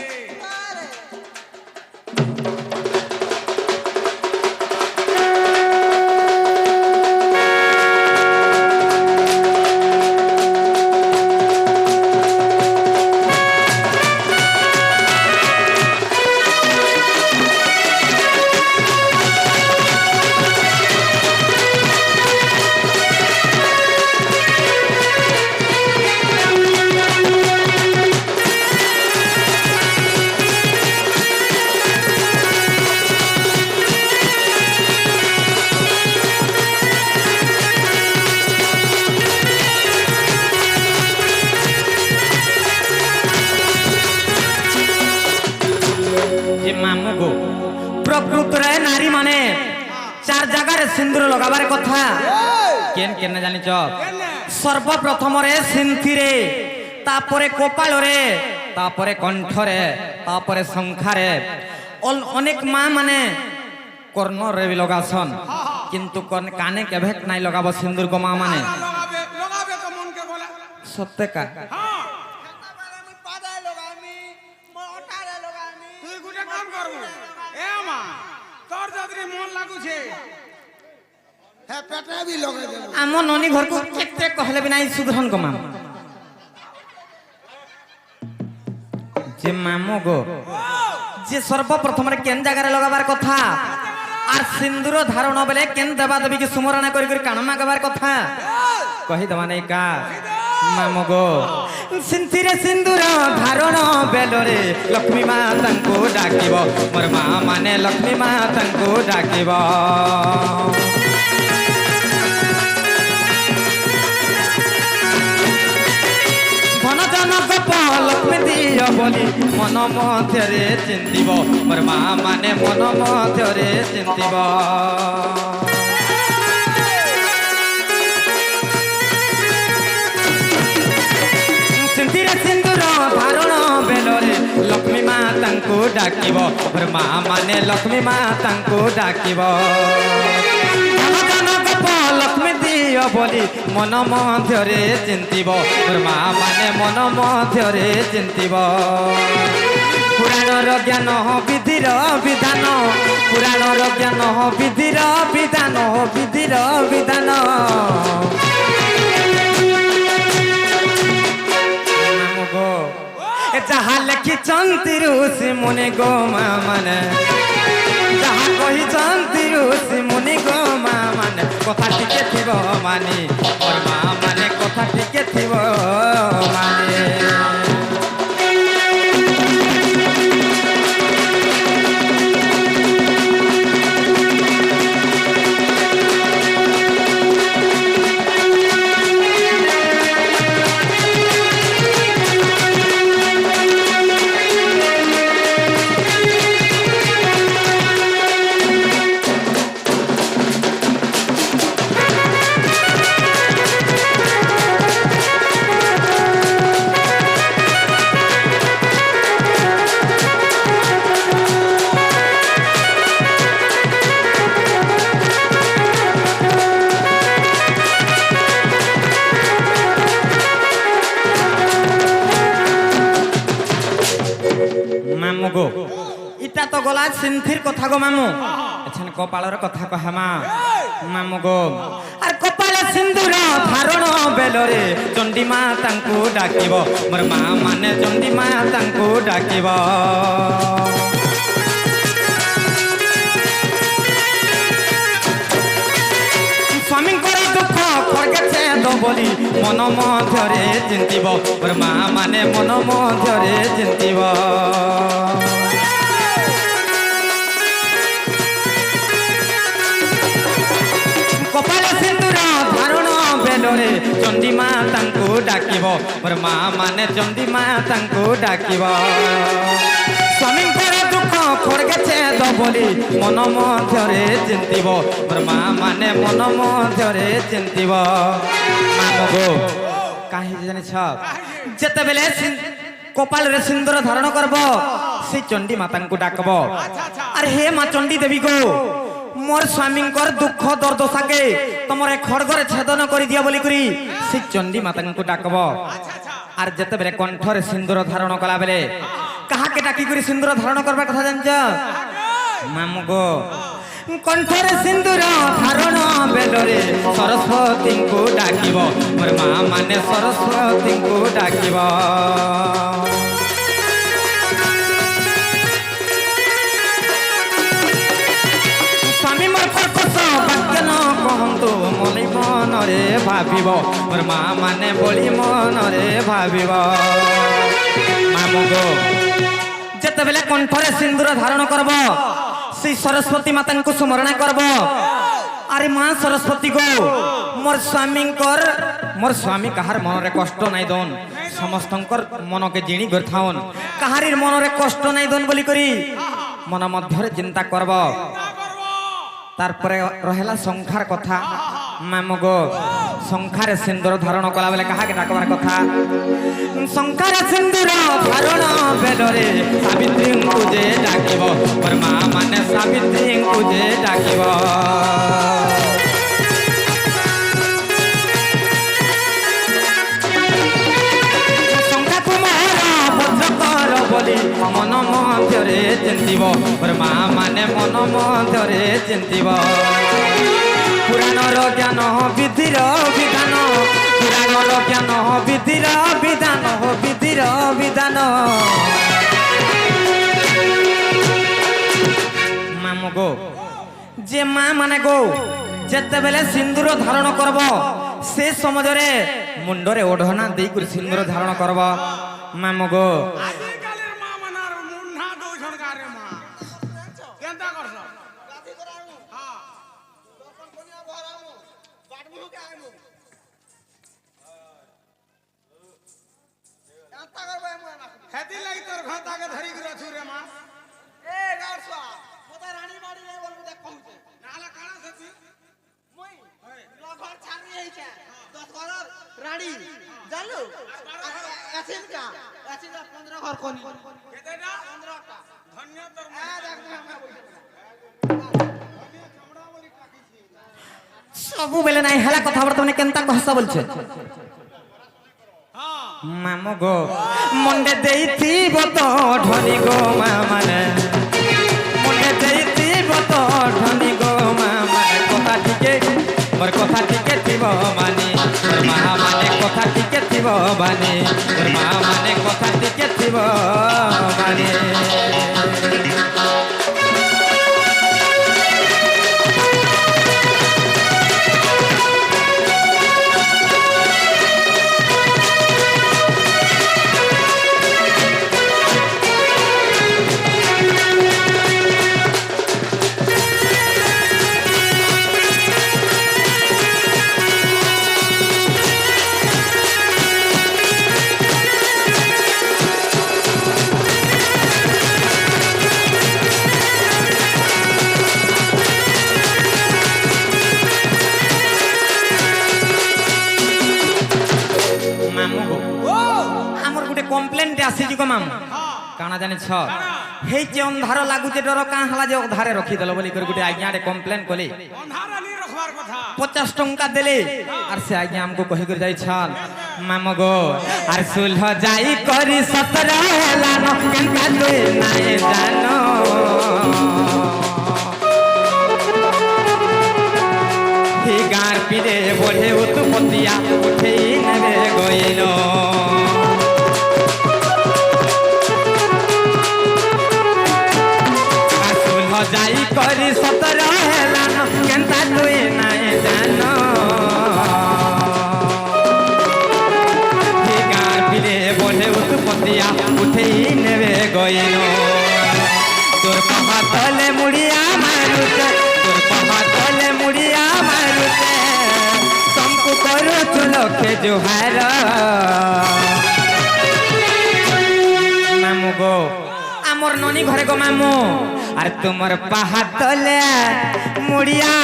যে মামু গো প্রকৃতরে নারী মানে চার জায়গার সিন্দুর লগাবার কথা কেন কেন জানিছ সর্বপ্রথমরে সিন্থিরে তারপরে কপালরে তারপরে কণ্ঠরে তারপরে শঙ্খারে অনেক মা মানে কর্ণরে লগাছন কিন্তু কানে কেভেক নাই লগাব সিন্দুর গো মা মানে লগাবে লগাবে তো মনকে বলে সত্যকা হ্যাঁ আমি পাদায় লগামি মই অটারে লগামি তুই গুটে কাম করবো এ মা তোর যদি মন লাগুছে হ্যাঁ পেটে বি লগাই দেব আম ননি ঘরকু কেতে কহলে বিনাই সুধরন গো মা যে মামু গো যে সর্বপ্রথমে কেন জায়গায় লগাবার কথা আর সিন্দুর ধারণ বেলে কেন দেবা দেবী কি সুমরণা করি করি কান মাগাবার কথা কহি দেবা নাই কা মামু গো সিন্থিরে সিন্দুর ধারণ বেলরে লক্ষ্মী মা তাঙ্কু ডাকিব মোর মা মানে লক্ষ্মী মা তাঙ্কু ডাকিব ধন জন গপ লক্ষ্মী দিয় বলি মন মধ্যরে চিন্তিব মোর মা মানে মন মধ্যরে চিন্তিব সিন্থিরে সিন্দুর ধারণ বেলরে লক্ষ্মী মা তাঙ্কু ডাকিব মোর মা মানে লক্ষ্মী মা তাঙ্কু ডাকিব ধন জন গপ লক্ষ্মী দিয় বলি মন মধ্যরে চিন্তিব মোর মা মানে মন মধ্যরে চিন্তিব পুরাণর জ্ঞান বিধির বিধান পুরাণর জ্ঞান বিধির বিধান বিধির বিধান গো যাহা লেখিছন্তি ঋষি মুনি গো মা মানে যাহা কহিছন্তি ঋষি মুনি গো মা মানে কথা টিকে থিব মানি মোর মা মানে কথা টিকে থিব মানে মামু গো ইটা তো গলা সিন্থির কথা গো মামু এছান কপালর কথা কহে মা মামু গো আর কপালে সিন্দুর ধারণ বেলরে চণ্ডী মা তাঙ্কু ডাকিব মোর মা মানে চণ্ডী মা তাঙ্কু ডাকিব স্বামীঙ্কর দুঃখ খড়গেছে বলি মন মধ্যরে চিন্তিব মোর মা মানে মন মধ্যরে চিন্তিব ବେଲରେ ଚଣ୍ଡୀ ମା ତାଙ୍କୁ ଡାକିବ ମୋର ମା ମାନେ ଚଣ୍ଡୀ ମା ତାଙ୍କୁ ଡାକିବ ସ୍ୱାମୀଙ୍କର ଦୁଃଖ ଖଡ଼୍ଗେ ଛେଦ ବୋଲି ମନ ମଧ୍ୟରେ ଚିନ୍ତିବ ମୋର ମା ମାନେ ମନ ମଧ୍ୟରେ ଚିନ୍ତିବ ମାମୁଁ କାହିଁକି ଜାଣିଛ ଯେତେବେଳେ କପାଳରେ ସିନ୍ଦୁର ଧାରଣ করব সেই চণ্ডী মাতাଙ୍କୁ ডাকব আরে হে মা চণ্ডী দেবী গো মোর স্বামীঙ্কর দুঃখ দর্দশাকে তোমার খড়গরে ছেদন করে দিয়া বলি করি সেই চণ্ডী মাতাଙ୍କୁ ডাকব আর যেতেবেলে কণ্ঠরে সিন্দুর ধারণ কলা বেলে কাহাকে ডাকি করে সিন্দুর ধারণ করবার কথা জানছ মামু গো কণ্ঠরে সিন্দুর ধারণ বেলরে সরস্বতীଙ୍କୁ ডাকিব মোর মা মানে সরস্বতীଙ୍କୁ ডাকিব স্বামী মোর কর্কশ বাক্য ন কহন্তু মলি মনরে ভাবিব মোর মা মানে বলি মনরে ভাবিব মামু গো যেতেবেলে কণ্ঠরে সিন্দুর ধারণ করব সেই সরস্বতী মাতাଙ୍କୁ স্মরণ করব আরে মা সরস্বতী গো মোর স্বামী কাহার মনরে কষ্ট নাই দন সমস্তঙ্কর মনকে জিনি গথাউন কাহারির মনরে কষ্ট নাই দন বলি করি মন মধ্যরে চিন্তা করব তারপরে রহেলা সংখ্যার কথা মামু গো সংখ্যারে সিন্দুর ধারণ কলা বেলে কাহাকে ডাকবার কথা সংখ্যারে সিন্দুর ধারণ বেলরে সাবিত্রীଙ୍କୁ যে ডাকিব মোর মা মানে সাবিত্রীଙ୍କୁ যে ডাকিব সংখ্যাକୁ ମୋର বজ্রকর বলি মন ମଧ୍ୟରେ চিন্তিব মোর মা মানে মন ମଧ୍ୟରେ চিন্তিব পুরাণর জ্ঞান বিধির বিধান পুরাণর জ্ঞান বিধির বিধান বিধির বিধান মামু গো যে মা মানে গো যেতেবেলে সিন্দুর ধারণ করব সে সমাজরে মুন্ডরে ওঢ়না দেই করে সিন্দুর ধারণ করব মামু গো আজিকালির মা মানার মুন্না দৌছন কারে মা কেনতা করছ হ্যাঁ হেতি লাগি তোর ঘটাকে ধরি করে আছু রে মা রানী জানলু এসিন কা 15 ঘর কোনি কেতেটা 15টা ধন্য তোর ସବୁବେଳେ ନାଇଁ ହେଲା କଥାବାର୍ତ୍ତା ମାନେ କେନ୍ତା କହସା ବୋଲଛେ ମାମୁ ଗো ମୁଣ୍ଡେ ଦେଇଥିବ ତ ଢନି ଗো ମା ମାନେ ମୁଣ୍ଡେ ଦେଇଥିବ ତ ଢନି ଗো ମା ମାନେ କଥା ଟିକେ ମୋର କଥା ଟିକେ ଥିବ ମାନେ ମୋର ମା ମାନେ କଥା ଟିକେ ଥିବ ମାନେ ମୋର ମା ମାନେ କଥା ଟିକେ ଥିବ ମାନେ কমপ্লেন্টে আসিছি গো মামু কানা জানিছ হেইছে অন্ধার লাগুছে ডর কাঁ হলা যে অধারে রখি দেল বলি করে গোটে আজ্ঞারে কমপ্লেন কলি অন্ধার আনি রখবার কথা 50 টঙ্কা দেলে আর সে আজ্ঞা আমকো কহি করে যাইছান মামু গো আর সুলহ যাই করি 17 হেলান কেনকা তুই নাই জানো হি গার পিরে বড়ে উৎপত্তিয়া উঠেই নেবে গইল যাই করি 17 হেলান কেনতা তুই নাই জানো গাঁ পিলে বলে উৎপত্তিয়া উঠেই নেবে গইল তোর পাহা তলে মুড়িয়া মারুতে তোর পাহা তলে মুড়িয়া মারুতে তমকু করু চুল লক্ষে জোহার মামু গো আমার ননি ঘরে গো মামু আর তোমার পাহাড় তলে মুড়িয়া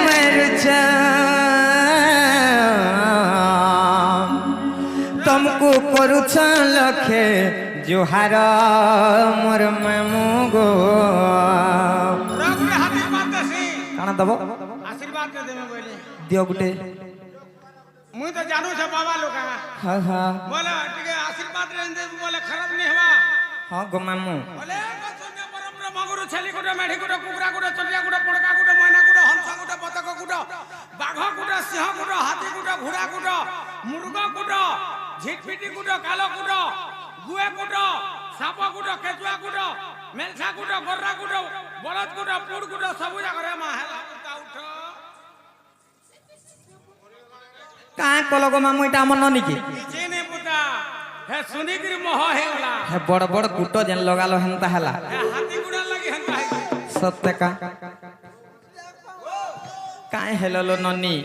মারুছ तुमको करुछ लखे जोहार मोर मामू गो रघुरे आशीर्वाद देसी काना दबो आशीर्वाद दे देमे बोले दियो गुटे मुई तो जानू छ बाबा लोग हाँ हाँ बोले टिके आशीर्वाद दे बोले खराब नहीं हुआ हाँ गो मामू बोले कसुन्या परम्परा मगुरु छेली गुडा मेढी गुडा कुकुरा गुडा चटिया गुडा पड़का गुडा मैना गुडा हंसा गुडा बतक गुडा बाघ गुडा सिंह गुडा हाथी गुडा घोड़ा गुडा मुर्गा गुडा झिटपिटी गुडा कालो गुडा गुए गुडा सापा गुडा केचुआ गुडा मेलछा गुडा गोर्रा गुडा बलद गुडा पुड़ गुडा सब जा करे मा हेला उठा उठ का कलो गो मामू इटा हमर ननी के किछि नहीं पुता हे सुनिगिर मोह हेला हे बड़ बड़ कुटो जेन लगालो हेंता हला हे हाथी गुडा लगी हंता है सत्य का काय हेलो ननी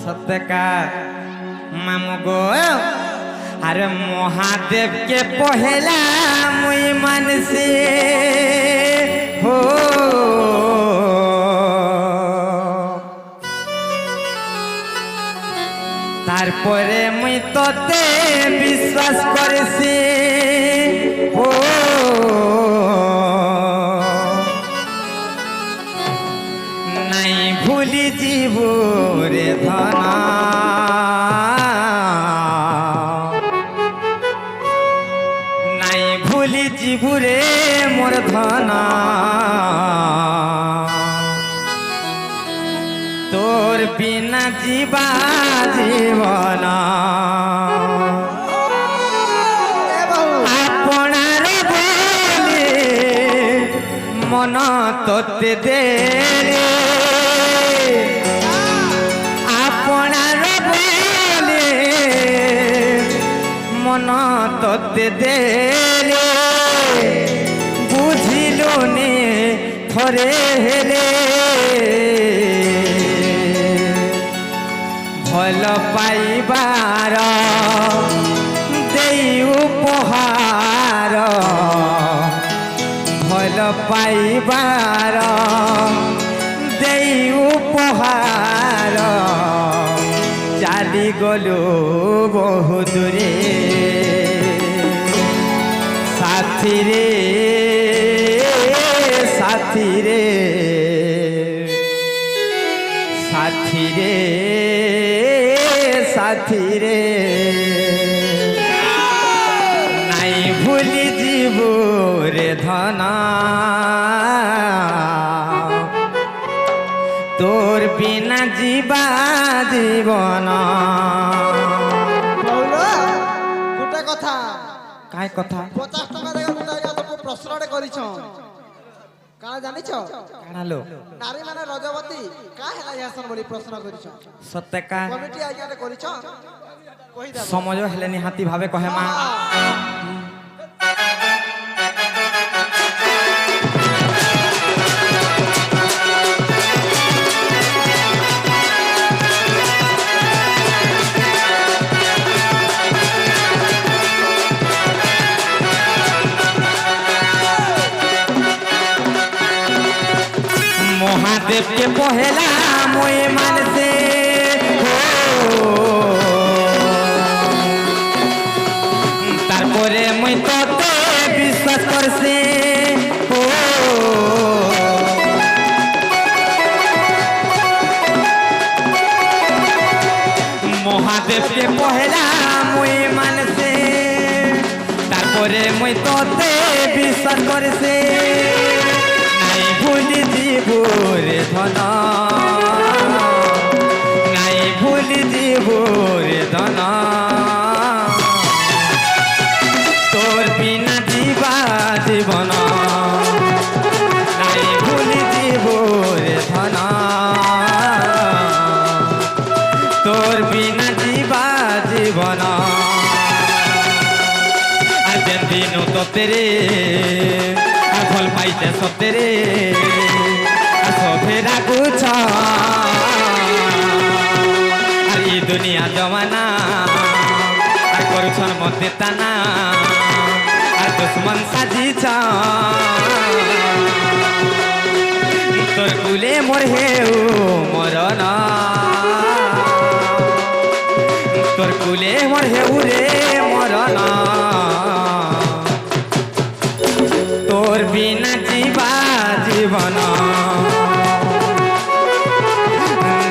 सत्य का मामू गो अरे महादेव के पहला मुई मानसी हो तारपरे मुई तोते विश्वास करसी हो नहीं भूली जीवो रे धना नहीं भूली जीवो रे मोर धना तोर बिना जीवा जीवना आपणार बोले मन तोते दे आपणार बोले मन तोते दे बुझिलो ने थरे हेले भल पाइबार देई उपहार भल पाइबार देई उपहार चाली गलु बहु दूरे साथी रे साथी रे साथी रे साथी रे नहीं भूली जीवो रे धना तोर बिना जीवा जीवन गोटे कथा काय कथा 50 टका देगा गोटा या तो प्रश्नटे करिछ काना जानिछ काना लो नारी माने रजवती का हेला यासन बोली प्रश्न करिछ सत्य का कमिटी आज्ञारे करिछ कहि दे समझ हेले निहाती भावे कहे मा महादेव के पहला मोए मानसे तारपरे मुई तोते विश्वास करसे हो महादेव के पहला मुई मानसे तारपरे मुई तोते विश्वास करसे नहीं भूली जीवो रे धना नहीं भूली जीवो रे धना तोर बिना जीवा जीवन नहीं भूली जीवो रे धना तोर बिना जीवा जीवन आज दिन तो तेरे भल पाइते सतेरे আর এই দুনিয়া জমানা আর করছন মধ্যে টানা আর দুশ্মন সাজিছ তোর কুলে মোর হেউ মরণ তোর কুলে মোর হেউ রে মরণ তোর বিনা জীবা জীবন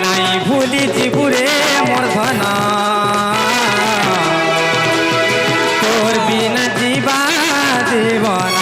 নাই ভুলি জীবুরে মোর ধন তোর বিনা জীবা জীবন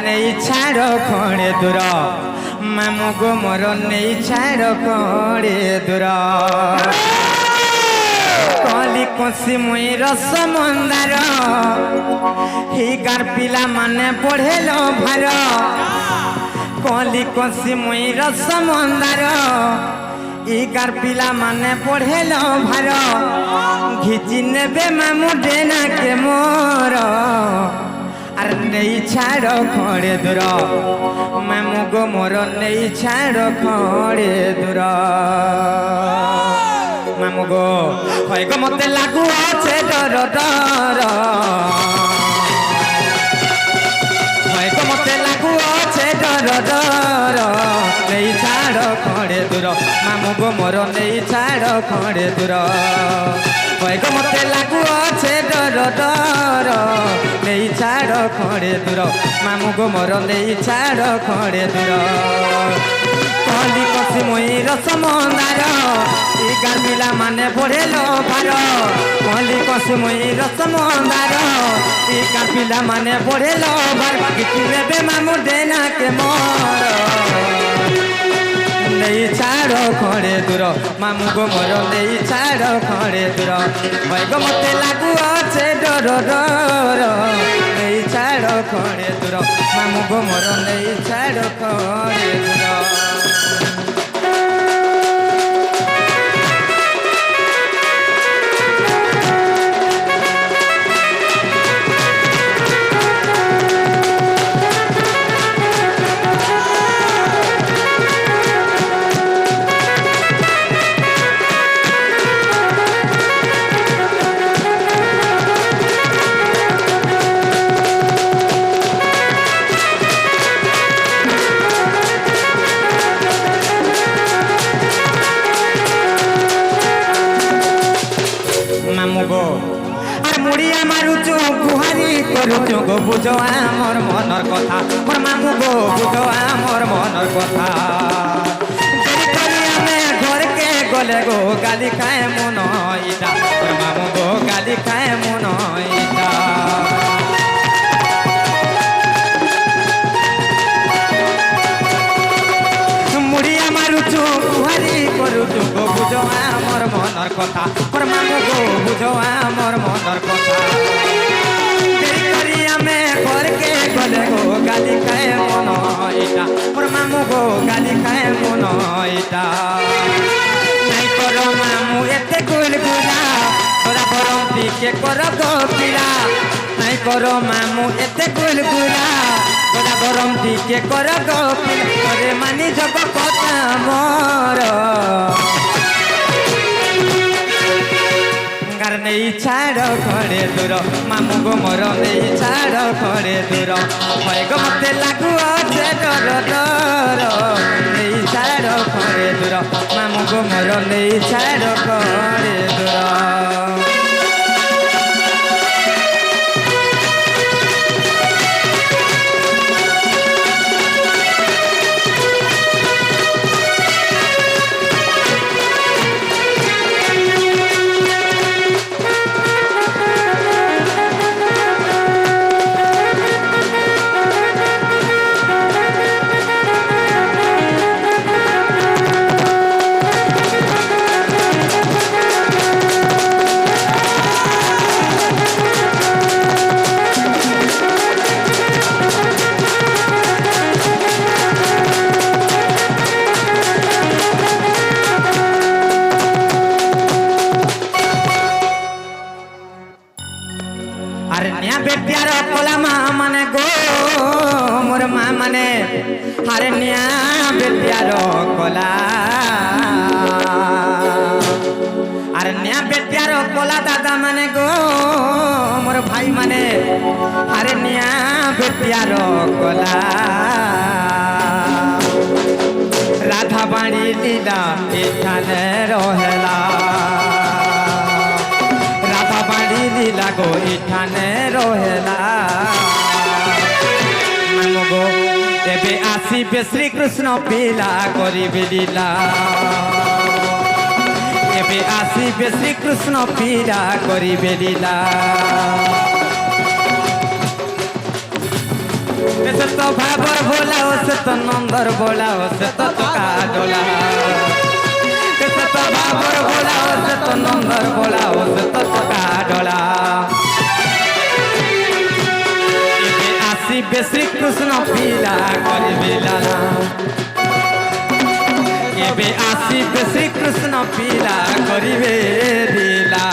নেই ছাড় খড়ে দূর মামু গো মোর নেই ছাড় খড়ে দূর কলি কষি মুই রস মন্দার হিগার পিলা মানে পড়েল ভার কলি কষি মুই রস মন্দার ইগার পিলা মানে পড়েল ভার ঘিচি নেবে মামু ডেনাকে মোর আর নেই ছাড় খড়ে দূর মামু গো মোর নেই ছাড় খড়ে দূর মামু গো হয় গো মতে লাগু আছে ডর ডর হয় গো মতে লাগু আছে ডর ডর নেই ছাড় খড়ে দূর মামু গো মোর নেই ছাড় খড়ে দূর হয় গো মতে লাগু আছে ডর ডর নেই ছাড় খড়ে দূর মামু গো মোর নেই ছাড় খড়ে দূর কলি কষি মই রস মন্দার ইগার মিলা মানে পড়েল ভার কলি কষি মই রস মন্দার ইগার পিলা মানে পড়েল ভার কিছু নেবে মামু ডেনাকে মোর নেই ছাড় খড়ে দূর মামু গো মোর নেই ছাড় খড়ে দূর ভাই গো মতে লাগু আছে ডর ডর নেই ছাড় খড়ে দূর মামু গো মোর নেই ছাড় খড়ে দূর মামু গো আর মুড়িয়া মারুচু গুহারি করুচু গো বুঝো আমার মনের কথা মোর মামু গো বুঝো আমার মনের কথা দেরি করি আমি ঘরকে গলে গো গালি খায় মন ইটা মোর মামু গো গালি খায় মন ইটা মুড়িয়া মারুচু গুহারি করুচু গো বুঝো আমার মনের কথা মোর মামু গো বুঝো আমার মনের কথা দেরি করি আমি ঘরকে গলে গো গালি খায় মন ইটা মোর মামু গো গালি খায় মন ইটা নাই করো মামু এতে গুল গুলা তোরা বরং দিকে করো গো পিলা নাই করো মামু এতে গুল গুলা তোরা বরং দিকে করো গো পিলা করে মানি জগ কথা মোর বেকার নেই ছাড় ঘরে দূর মামু গো মোর নেই ছাড় ঘরে দূর হয় গো মতে লাগু আছে ডর ডর নেই ছাড় ঘরে দূর মামু গো মোর নেই ছাড় ঘরে দূর। আরে নিয়া বেটিয়ার কলা মা মানে গো মোর মা মানে আরে নিয়া বেটিয়ার কলা আরে নিয়া বেটিয়ার কলা দাদা মানে গো মোর ভাই মানে আরে নিয়া বেটিয়ার কলা রাধা বাড়ি লীলা এখানে রহেলা লাগো এখানে রহেলা মামু গো এবে আসিবে শ্রীকৃষ্ণ পিলা করিবে লীলা এবে আসিবে শ্রীকৃষ্ণ পিলা করিবে লীলা সে তো ভাবর ভোলা ও সে তো নন্দর বোলা ও সে তো তোকা ডোলা সে তো ভাবর ভোলা ও সে তো নন্দর বোলা ও সে তো তোকা ডোলা আসিবে শ্রীকৃষ্ণ পিলা করিবে লালা এবে আসিবে শ্রীকৃষ্ণ পিলা করিবে লীলা।